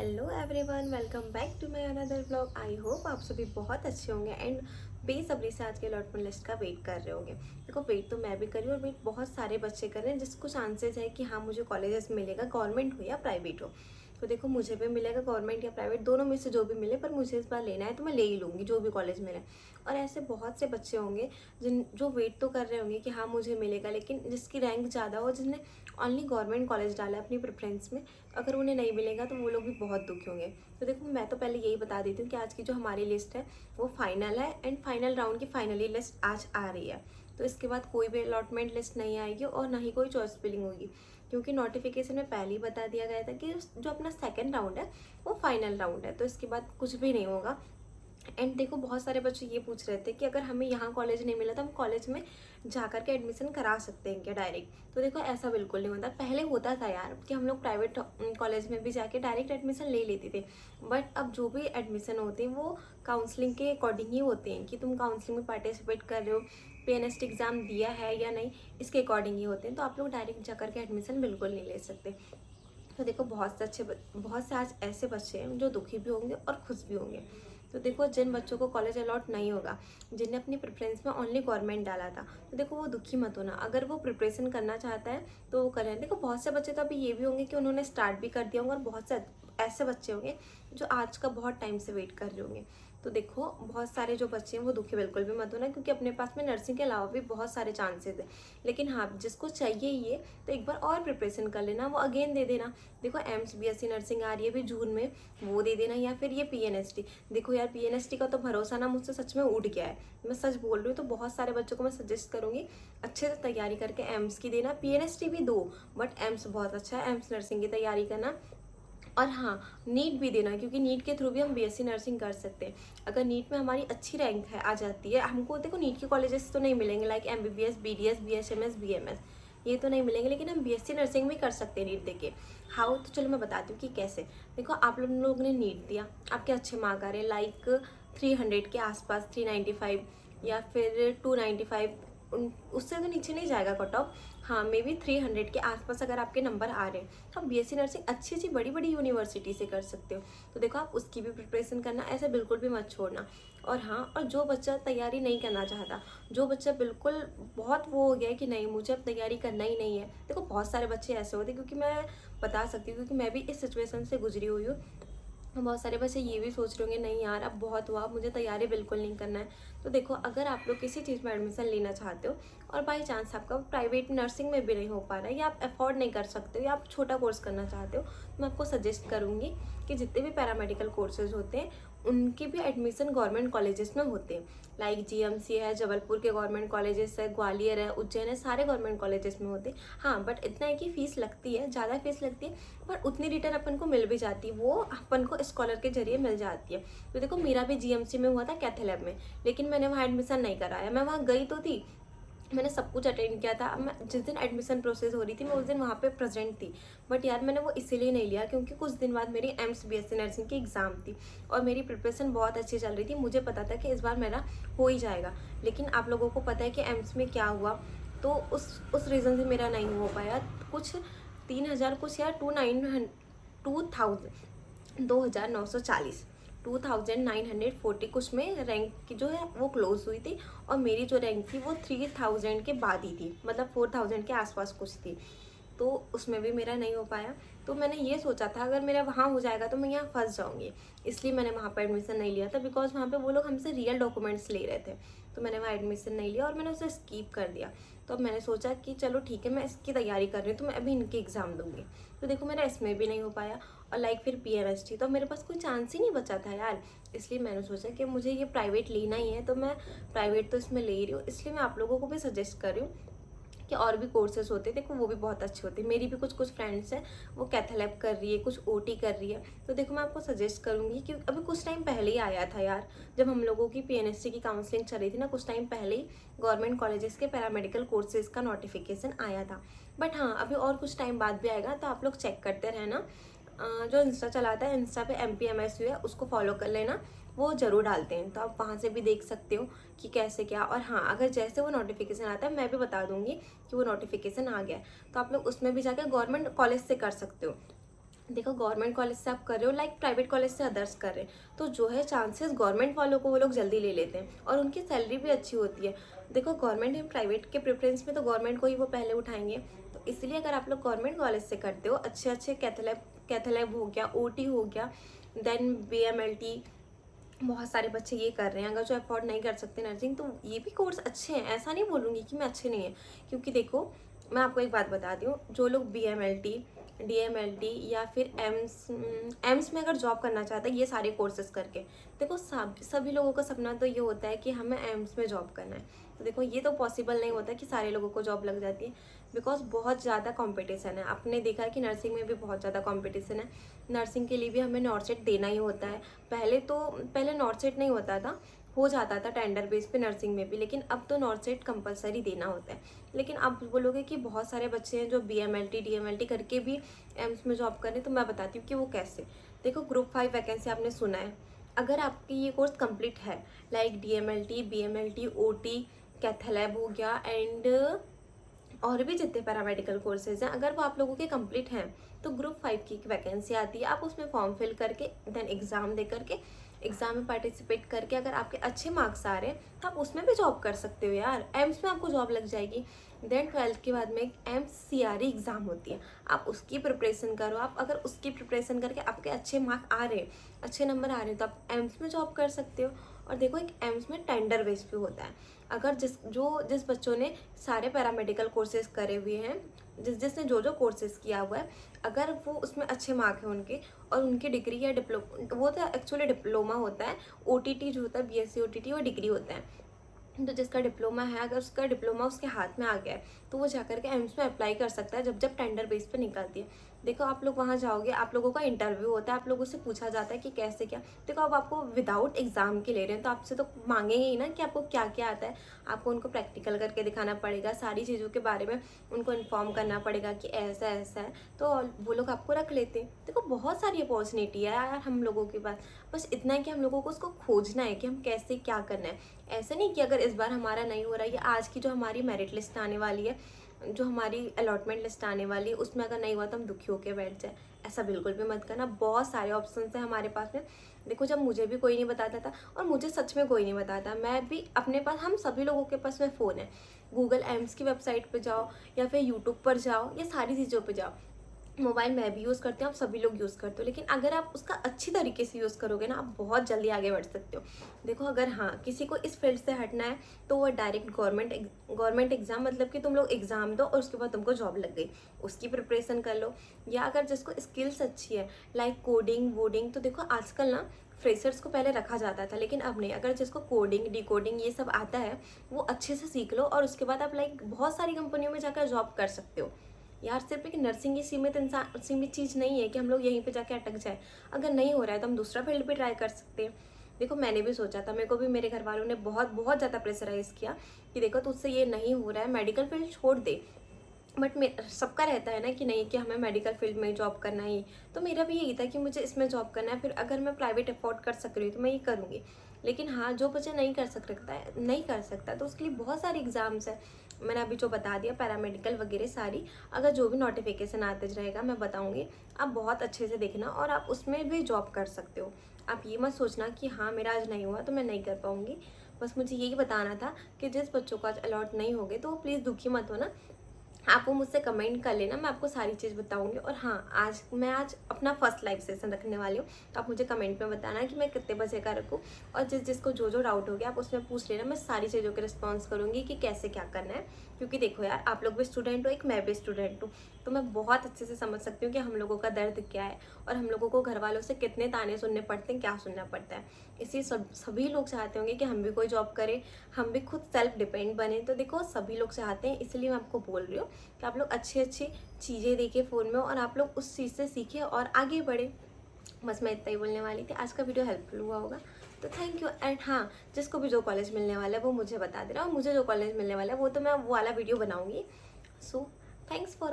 Hello everyone, welcome back to my another vlog. I hope आप सभी बहुत अच्छे होंगे एंड बेसब्री से आज के अलॉटमेंट लिस्ट का वेट कर रहे होंगे। देखो, वेट तो मैं भी कर रही हूँ और वेट बहुत सारे बच्चे कर रहे हैं जिसको चांसेस है कि हाँ मुझे कॉलेजेस मिलेगा, गवर्नमेंट हो या प्राइवेट हो। तो देखो, मुझे भी मिलेगा गवर्नमेंट या प्राइवेट, दोनों में से जो भी मिले, पर मुझे इस बार लेना है तो मैं ले ही लूँगी जो भी कॉलेज मिले। और ऐसे बहुत से बच्चे होंगे जो वेट तो कर रहे होंगे कि हाँ मुझे मिलेगा, लेकिन जिसकी रैंक ज़्यादा हो, जिसने ओनली गवर्नमेंट कॉलेज डाला है अपनी प्रेफरेंस में, अगर उन्हें नहीं मिलेगा तो वो लोग भी बहुत दुखी होंगे। तो देखो, मैं तो पहले यही बता देती हूँ कि आज की जो हमारी लिस्ट है वो फाइनल है एंड फाइनल राउंड की फाइनली लिस्ट आज आ रही है। तो इसके बाद कोई भी अलॉटमेंट लिस्ट नहीं आएगी और ना ही कोई चॉइस फिलिंग होगी, क्योंकि नोटिफिकेशन में पहले ही बता दिया गया था कि जो अपना सेकेंड राउंड है वो फाइनल राउंड है। तो इसके बाद कुछ भी नहीं होगा। एंड देखो, बहुत सारे बच्चे ये पूछ रहे थे कि अगर हमें यहाँ कॉलेज नहीं मिला तो हम कॉलेज में जा कर के एडमिशन करा सकते हैं क्या डायरेक्ट। तो देखो, ऐसा बिल्कुल नहीं होता। पहले होता था यार कि हम लोग प्राइवेट कॉलेज में भी जाके डायरेक्ट एडमिशन ले लेते थे, बट अब जो भी एडमिशन होते हैं वो काउंसलिंग के अकॉर्डिंग ही होते हैं कि तुम काउंसलिंग में पार्टिसिपेट कर रहे हो, पीएनएसटी एग्ज़ाम दिया है या नहीं, इसके अकॉर्डिंग ही होते हैं। तो आप लोग डायरेक्ट जा कर के एडमिशन बिल्कुल नहीं ले सकते। तो देखो, बहुत से आज ऐसे बच्चे हैं जो दुखी भी होंगे और खुश भी होंगे। तो देखो, जिन बच्चों को कॉलेज अलॉट नहीं होगा, जिनने अपनी प्रेफरेंस में ओनली गवर्नमेंट डाला था, तो देखो वो दुखी मत होना। अगर वो प्रिपरेशन करना चाहता है तो वो करें। देखो, बहुत से बच्चे तो अभी ये भी होंगे कि उन्होंने स्टार्ट भी कर दिया होंगे और बहुत से ऐसे बच्चे होंगे जो आज का बहुत टाइम से वेट कर रहे होंगे। तो देखो, बहुत सारे जो बच्चे हैं वो दुखी बिल्कुल भी मत होना, क्योंकि अपने पास में नर्सिंग के अलावा भी बहुत सारे चांसेस है। लेकिन हाँ, जिसको चाहिए ये तो एक बार और प्रिपरेशन कर लेना, वो अगेन दे देना। देखो, एम्स बीएससी नर्सिंग आ रही है अभी जून में, वो दे देना, या फिर ये पीएनएसटी। देखो यार, पीएनएसटी का तो भरोसा ना मुझसे सच में उठ गया है, मैं सच बोल रही हूँ। तो बहुत सारे बच्चों को मैं सजेस्ट करूँगी अच्छे से तैयारी करके एम्स की देना। पीएनएसटी भी दो, बट एम्स बहुत अच्छा है, एम्स नर्सिंग की तैयारी करना। और हाँ, नीट भी देना, क्योंकि नीट के थ्रू भी हम बीएससी नर्सिंग कर सकते हैं। अगर नीट में हमारी अच्छी रैंक है आ जाती है हमको, देखो नीट के कॉलेजेस तो नहीं मिलेंगे like MBBS, BDS, BHMS, BMS, ये तो नहीं मिलेंगे, लेकिन हम बीएससी नर्सिंग भी कर सकते हैं नीट देके। हाउ, तो चलो मैं बताती हूँ कि कैसे। देखो, आप लोग ने नीट दिया, आपके अच्छे मार्क आ रहे हैं लाइक 300 के आसपास, 395 या फिर 295, उससे तो नीचे नहीं जाएगा कट ऑफ। हाँ, मे बी 300 के आसपास अगर आपके नंबर आ रहे हैं तो आप बीएससी नर्सिंग अच्छी अच्छी बड़ी बड़ी यूनिवर्सिटी से कर सकते हो। तो देखो, आप उसकी भी प्रिपरेशन करना, ऐसे बिल्कुल भी मत छोड़ना। और हाँ, और जो बच्चा तैयारी नहीं करना चाहता, जो बच्चा बिल्कुल बहुत वो हो गया है कि नहीं मुझे अब तैयारी करना ही नहीं है, देखो बहुत सारे बच्चे ऐसे होते हैं, क्योंकि मैं बता सकती हूँ क्योंकि मैं भी इस सिचुएशन से गुजरी हुई हूँ। बहुत सारे बच्चे ये भी सोच रहे होंगे नहीं यार अब बहुत हुआ, मुझे तैयारी बिल्कुल नहीं करना है। तो देखो, अगर आप लोग किसी चीज़ में एडमिशन लेना चाहते हो और बाई चांस आपका प्राइवेट नर्सिंग में भी नहीं हो पा रहा है, या आप अफोर्ड नहीं कर सकते हो, या आप छोटा कोर्स करना चाहते हो, तो मैं आपको सजेस्ट करूँगी कि जितने भी पैरामेडिकल कोर्सेज होते हैं उनके भी एडमिशन गवर्नमेंट कॉलेजेस में होते हैं। लाइक जीएमसी है, जबलपुर के गवर्नमेंट कॉलेजेस है, ग्वालियर है, उज्जैन है, सारे गवर्नमेंट कॉलेजेस में होते हैं। हाँ, बट इतना है कि फ़ीस लगती है, ज़्यादा फीस लगती है, पर उतनी रिटर्न अपन को मिल भी जाती है, वो अपन को स्कॉलर के जरिए मिल जाती है। तो देखो, मेरा भी जीएमसी में हुआ था कैथलैब में, लेकिन मैंने वहाँ एडमिशन नहीं कराया। मैं वहाँ गई तो थी, मैंने सब कुछ अटेंड किया था। मैं जिस दिन एडमिशन प्रोसेस हो रही थी मैं उस दिन वहाँ पे प्रेजेंट थी, बट यार मैंने वो इसीलिए नहीं लिया क्योंकि कुछ दिन बाद मेरी एम्स बीएससी नर्सिंग की एग्ज़ाम थी और मेरी प्रिपरेशन बहुत अच्छी चल रही थी। मुझे पता था कि इस बार मेरा हो ही जाएगा, लेकिन आप लोगों को पता है कि एम्स में क्या हुआ, तो उस रीज़न से मेरा नहीं हो पाया। कुछ 3000 कुछ या 2940 2940 कुछ में रैंक की जो है वो क्लोज हुई थी, और मेरी जो रैंक थी वो 3000 के बाद ही थी, मतलब 4000 के आसपास कुछ थी। तो उसमें भी मेरा नहीं हो पाया। तो मैंने ये सोचा था अगर मेरा वहाँ हो जाएगा तो मैं यहाँ फंस जाऊँगी, इसलिए मैंने वहाँ पर एडमिशन नहीं लिया था। बिकॉज वहाँ पे वो लोग हमसे रियल डॉक्यूमेंट्स ले रहे थे, तो मैंने वहाँ एडमिशन नहीं लिया और मैंने उसे स्कीप कर दिया। तो अब मैंने सोचा कि चलो ठीक है, मैं इसकी तैयारी कर रही हूँ तो मैं अभी इनकी एग्ज़ाम दूँगी। तो देखो, मेरा इसमें भी नहीं हो पाया, और लाइक फिर पीएनएसटी तो मेरे पास कोई चांस ही नहीं बचा था यार। इसलिए मैंने सोचा कि मुझे ये प्राइवेट लेना ही है, तो मैं प्राइवेट तो इसमें ले ही रही हूँ। इसलिए मैं आप लोगों को भी सजेस्ट कर रही हूँ कि और भी कोर्सेज होते हैं, देखो वो भी बहुत अच्छे होते हैं। मेरी भी कुछ फ्रेंड्स हैं, वो कैथलैब कर रही है, कुछ ओटी कर रही है। तो देखो, मैं आपको सजेस्ट करूँगी कि अभी कुछ टाइम पहले ही आया था यार, जब हम लोगों की पीएनएसटी की काउंसलिंग चल रही थी ना, कुछ टाइम पहले ही गवर्नमेंट कॉलेजेस के पैरामेडिकल कोर्सेज का नोटिफिकेशन आया था। बट हाँ, अभी और कुछ टाइम बाद भी आएगा, तो आप लोग चेक करते रहना। जो इंस्टा चलाता है, इंस्टा पे MPMSU है, उसको फॉलो कर लेना, वो ज़रूर डालते हैं, तो आप वहाँ से भी देख सकते हो कि कैसे क्या। और हाँ, अगर जैसे वो नोटिफिकेशन आता है मैं भी बता दूंगी कि वो नोटिफिकेशन आ गया है, तो आप लोग उसमें भी जाकर गवर्नमेंट कॉलेज से कर सकते हो। देखो गवर्नमेंट कॉलेज से आप कर रहे हो लाइक प्राइवेट कॉलेज से अदर्स कर रहे हैं, तो जो है चांसेस गवर्नमेंट वालों को वो लोग जल्दी ले लेते हैं और उनकी सैलरी भी अच्छी होती है। देखो गवर्नमेंट एंड प्राइवेट के प्रेफरेंस में तो गवर्नमेंट को ही वो पहले उठाएंगे। तो इसलिए अगर आप लोग गवर्नमेंट कॉलेज से करते हो, अच्छे अच्छे कैथलैब हो गया, ओटी हो गया, देन बीएमएलटी, बहुत सारे बच्चे ये कर रहे हैं। अगर जो अफोर्ड नहीं कर सकते नर्सिंग, तो ये भी कोर्स अच्छे हैं, ऐसा नहीं बोलूँगी कि मैं अच्छे नहीं है। क्योंकि देखो मैं आपको एक बात बताती हूँ, जो लोग बीएमएलटी, डीएमएलटी या फिर एम्स में अगर जॉब करना चाहते हैं ये सारे कोर्सेज करके, देखो सभी लोगों का सपना तो ये होता है कि हमें एम्स में जॉब करना है। तो देखो ये तो पॉसिबल नहीं होता कि सारे लोगों को जॉब लग जाती है, बिकॉज बहुत ज़्यादा कंपटीशन है। आपने देखा है कि नर्सिंग में भी बहुत ज़्यादा कंपटीशन है। नर्सिंग के लिए भी हमें नॉट सेट देना ही होता है। पहले नॉट सेट नहीं होता था, हो जाता था टेंडर बेस पे नर्सिंग में भी, लेकिन अब तो नॉट सेट कंपलसरी देना होता है। लेकिन आप बोलोगे कि बहुत सारे बच्चे हैं जो बीएमएलटी डीएमएलटी करके भी एम्स में जॉब कर रहे हैं, तो मैं बताती हूँ कि वो कैसे। देखो ग्रुप 5 वैकेंसी आपने सुना है, अगर आपकी ये कोर्स कंप्लीट है like DMLT, BMLT, OT, cath lab हो गया एंड और भी जितने पैरामेडिकल कोर्सेज हैं, अगर वो आप लोगों के कंप्लीट हैं, तो ग्रुप 5 की एक वैकेंसी आती है। आप उसमें फॉर्म फिल करके देन एग्ज़ाम दे करके, एग्ज़ाम में पार्टिसिपेट करके अगर आपके अच्छे मार्क्स आ रहे हैं तो आप उसमें भी जॉब कर सकते हो यार, एम्स में आपको जॉब लग जाएगी। देन 12th के बाद में एक MCRE एग्ज़ाम होती है, आप उसकी प्रिपरेशन करो। आप अगर उसकी प्रिपरेशन करके आपके अच्छे मार्क्स आ रहे हैं, अच्छे नंबर आ रहे हैं, तो आप एम्स में जॉब कर सकते हो। और देखो एक एम्स में टेंडर बेस पे होता है। अगर जिस बच्चों ने सारे पैरामेडिकल कोर्सेज करे हुए हैं, जिसने जो कोर्सेज किया हुआ है, अगर वो उसमें अच्छे मार्क हैं उनके और उनकी डिग्री या डिप्लोमा, वो तो एक्चुअली डिप्लोमा होता है, OTT जो होता है BSc OTT वो डिग्री होता है। तो जिसका डिप्लोमा है, अगर उसका डिप्लोमा उसके हाथ में आ गया है, तो वो जाकर के एम्स में अप्लाई कर सकता है जब टेंडर बेस पे निकलती है। देखो आप लोग वहाँ जाओगे, आप लोगों का इंटरव्यू होता है, आप लोगों से पूछा जाता है कि कैसे क्या। देखो अब आपको विदाउट एग्जाम के ले रहे हैं, तो आपसे तो मांगेंगे ही ना कि आपको क्या क्या आता है। आपको उनको प्रैक्टिकल करके दिखाना पड़ेगा, सारी चीज़ों के बारे में उनको इन्फॉर्म करना पड़ेगा कि ऐसा ऐसा है, तो वो लोग आपको रख लेते हैं। देखो बहुत सारी अपॉर्चुनिटी है यार हम लोगों के पास, बस इतना है कि हम लोगों को उसको खोजना है कि हम कैसे क्या करना है। ऐसे नहीं कि अगर इस बार हमारा नहीं हो रहा है, या आज की जो हमारी मेरिट लिस्ट आने वाली है, जो हमारी अलॉटमेंट लिस्ट आने वाली है, उसमें अगर नहीं हुआ तो हम दुखी होकर बैठ जाए। ऐसा बिल्कुल भी मत करना, बहुत सारे ऑप्शन हैं हमारे पास में। देखो जब मुझे भी कोई नहीं बताता था, और मुझे सच में कोई नहीं बताता, मैं भी अपने पास, हम सभी लोगों के पास में फ़ोन है। गूगल एम्स की वेबसाइट पर जाओ या फिर यूट्यूब पर जाओ, या सारी चीज़ों पर जाओ। मोबाइल मैं भी यूज़ करती हूँ, आप सभी लोग यूज़ करते हो, लेकिन अगर आप उसका अच्छी तरीके से यूज़ करोगे ना, आप बहुत जल्दी आगे बढ़ सकते हो। देखो अगर हाँ किसी को इस फील्ड से हटना है, तो वो डायरेक्ट गवर्नमेंट एग्जाम, मतलब कि तुम लोग एग्ज़ाम दो और उसके बाद तुमको जॉब लग गई, उसकी प्रिपरेशन कर लो। या अगर जिसको स्किल्स अच्छी है लाइक कोडिंग वोडिंग, तो देखो आजकल ना फ्रेशर्स को पहले रखा जाता था, लेकिन अब नहीं। अगर जिसको कोडिंग डिकोडिंग ये सब आता है, वो अच्छे से सीख लो और उसके बाद आप लाइक बहुत सारी कंपनियों में जाकर जॉब कर सकते हो। यार सिर्फ एक नर्सिंग ही सीमित चीज़ नहीं है कि हम लोग यहीं पे जाके अटक जाए। अगर नहीं हो रहा है तो हम दूसरा फील्ड भी ट्राई कर सकते हैं। देखो मैंने भी सोचा था, मेरे को भी मेरे घर वालों ने बहुत बहुत ज़्यादा प्रेशराइज़ किया कि देखो तुझसे ये नहीं हो रहा है, मेडिकल फील्ड छोड़ दे। बट सबका रहता है ना कि नहीं कि हमें मेडिकल फील्ड में जॉब करना ही। तो मेरा भी यही था कि मुझे इसमें जॉब करना है, फिर अगर मैं प्राइवेट अफोर्ड कर सक रही हूँ तो मैं ये करूँगी। लेकिन हाँ जो बच्चा नहीं कर सकता तो उसके लिए बहुत सारे एग्ज़ाम्स है। मैंने अभी जो बता दिया पैरामेडिकल वगैरह सारी, अगर जो भी नोटिफिकेशन आते रहेगा मैं बताऊँगी, आप बहुत अच्छे से देखना और आप उसमें भी जॉब कर सकते हो। आप ये मत सोचना कि हाँ मेरा आज नहीं हुआ तो मैं नहीं कर पाऊँगी। बस मुझे यही बताना था कि जिस बच्चों को आज अलॉट नहीं हो गए तो प्लीज़ दुखी मत होना, आप वो मुझसे कमेंट कर लेना, मैं आपको सारी चीज़ बताऊंगी। और हाँ आज अपना फर्स्ट लाइव सेशन रखने वाली हूँ, तो आप मुझे कमेंट में बताना कि मैं कितने बजे का रखूँ, और जिसको जो डाउट हो गया आप उसमें पूछ लेना, मैं सारी चीज़ों के रिस्पॉन्स करूँगी कि कैसे क्या करना है। क्योंकि देखो यार आप लोग भी स्टूडेंट हो, एक मैं भी स्टूडेंट हूँ, तो मैं बहुत अच्छे से समझ सकती हूँ कि हम लोगों का दर्द क्या है और हम लोगों को घर वालों से कितने ताने सुनने पड़ते हैं, क्या सुनना पड़ता है। इसलिए सभी लोग चाहते होंगे कि हम भी कोई जॉब करें, हम भी खुद सेल्फ डिपेंड बने। तो देखो सभी लोग चाहते हैं, इसलिए मैं आपको बोल रही हूँ कि आप लोग अच्छी अच्छी चीज़ें देखिए फ़ोन में और आप लोग उस चीज़ से सीखें और आगे बढ़े। बस मैं इतना ही बोलने वाली थी। आज का वीडियो हेल्पफुल हुआ होगा तो थैंक यू। एंड हाँ जिसको भी जो कॉलेज मिलने वाला है वो मुझे बता देना, और मुझे जो कॉलेज मिलने वाला है वो तो मैं वो वाला वीडियो बनाऊँगी। So thanks for